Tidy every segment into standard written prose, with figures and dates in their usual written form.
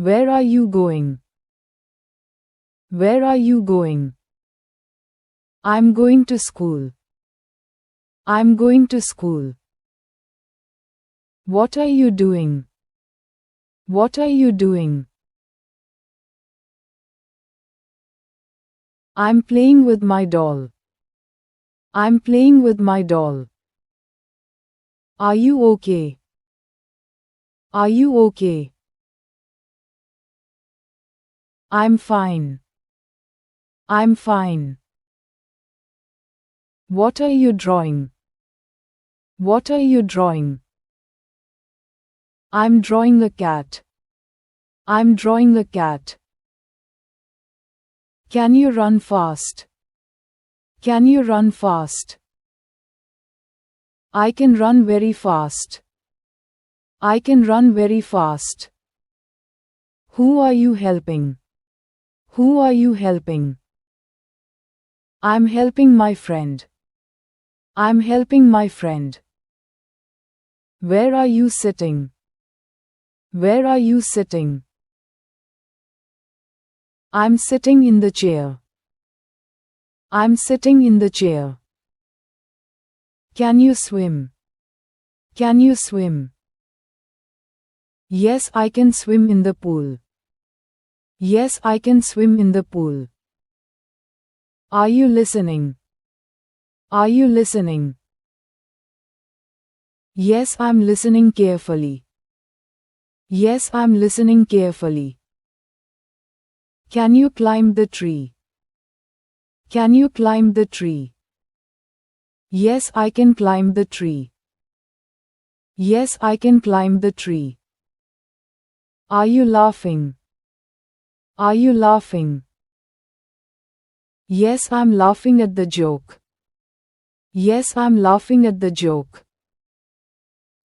Where are you going? Where are you going? I'm going to school. I'm going to school. What are you doing? What are you doing? I'm playing with my doll. I'm playing with my doll. Are you okay? Are you okay? I'm fine. I'm fine. What are you drawing? What are you drawing? I'm drawing a cat. I'm drawing a cat. Can you run fast? Can you run fast? I can run very fast. I can run very fast. Who are you helping? Who are you helping? I'm helping my friend. I'm helping my friend. Where are you sitting? Where are you sitting? I'm sitting in the chair. I'm sitting in the chair. Can you swim? Can you swim? Yes, I can swim in the pool. Yes, I can swim in the pool. Are you listening? Are you listening? Yes, I'm listening carefully. Yes, I'm listening carefully. Can you climb the tree? Can you climb the tree? Yes, I can climb the tree. Yes, I can climb the tree. Are you laughing? Are you laughing? Yes, I'm laughing at the joke. Yes, I'm laughing at the joke.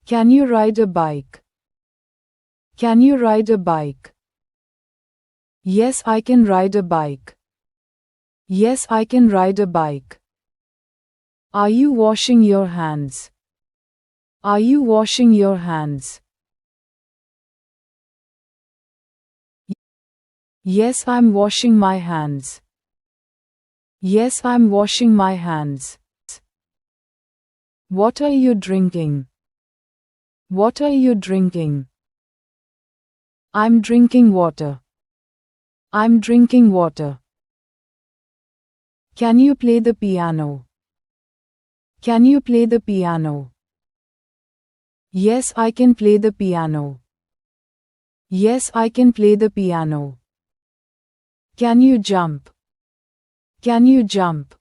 Can you ride a bike? Can you ride a bike? Yes, I can ride a bike. Yes, I can ride a bike. Are you washing your hands? Are you washing your hands? Yes, I'm washing my hands. Yes, I'm washing my hands. What are you drinking? What are you drinking? I'm drinking water. I'm drinking water. Can you play the piano? Can you play the piano? Yes, I can play the piano. Yes, I can play the piano. Can you jump? Can you jump?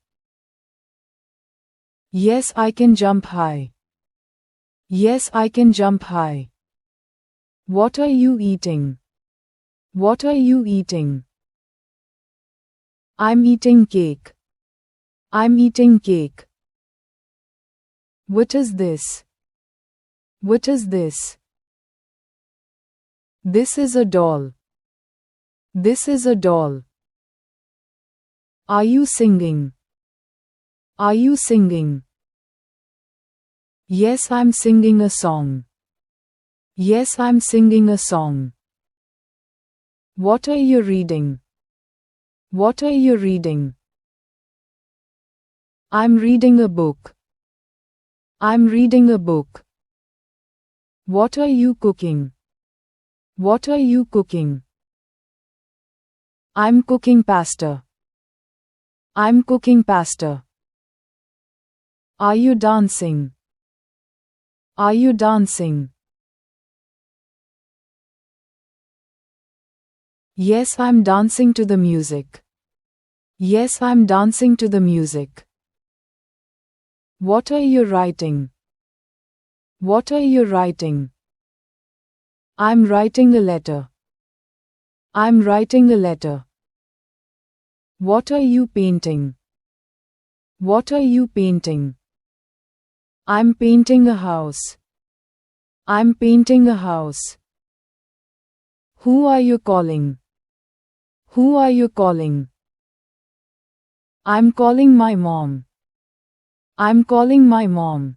Yes, I can jump high. Yes, I can jump high. What are you eating? What are you eating? I'm eating cake. I'm eating cake. What is this? What is this? This is a doll. This is a doll. Are you singing? Are you singing? Yes, I'm singing a song. Yes, I'm singing a song. What are you reading? What are you reading? I'm reading a book. I'm reading a book. What are you cooking? What are you cooking? I'm cooking pasta. I'm cooking pasta. Are you dancing? Are you dancing? Yes, I'm dancing to the music. Yes, I'm dancing to the music. What are you writing? What are you writing? I'm writing a letter. I'm writing a letter. What are you painting? What are you painting? I'm painting a house. I'm painting a house. Who are you calling? Who are you calling? I'm calling my mom. I'm calling my mom.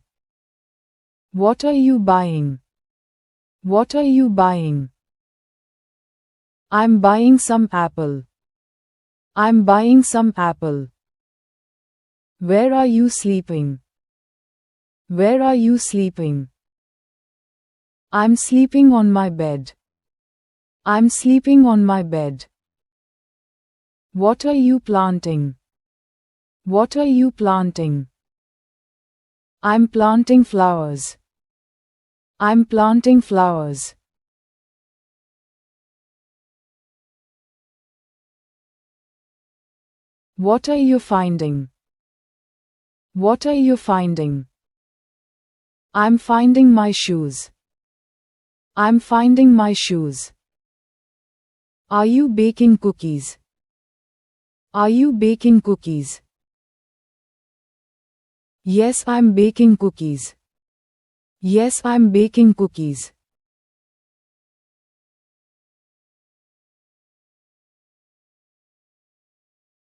What are you buying? What are you buying? I'm buying some apple. I'm buying some apple. Where are you sleeping? Where are you sleeping? I'm sleeping on my bed. I'm sleeping on my bed. What are you planting? What are you planting? I'm planting flowers. I'm planting flowers. What are you finding? What are you finding? I'm finding my shoes. I'm finding my shoes. Are you baking cookies? Are you baking cookies? Yes, I'm baking cookies. Yes, I'm baking cookies.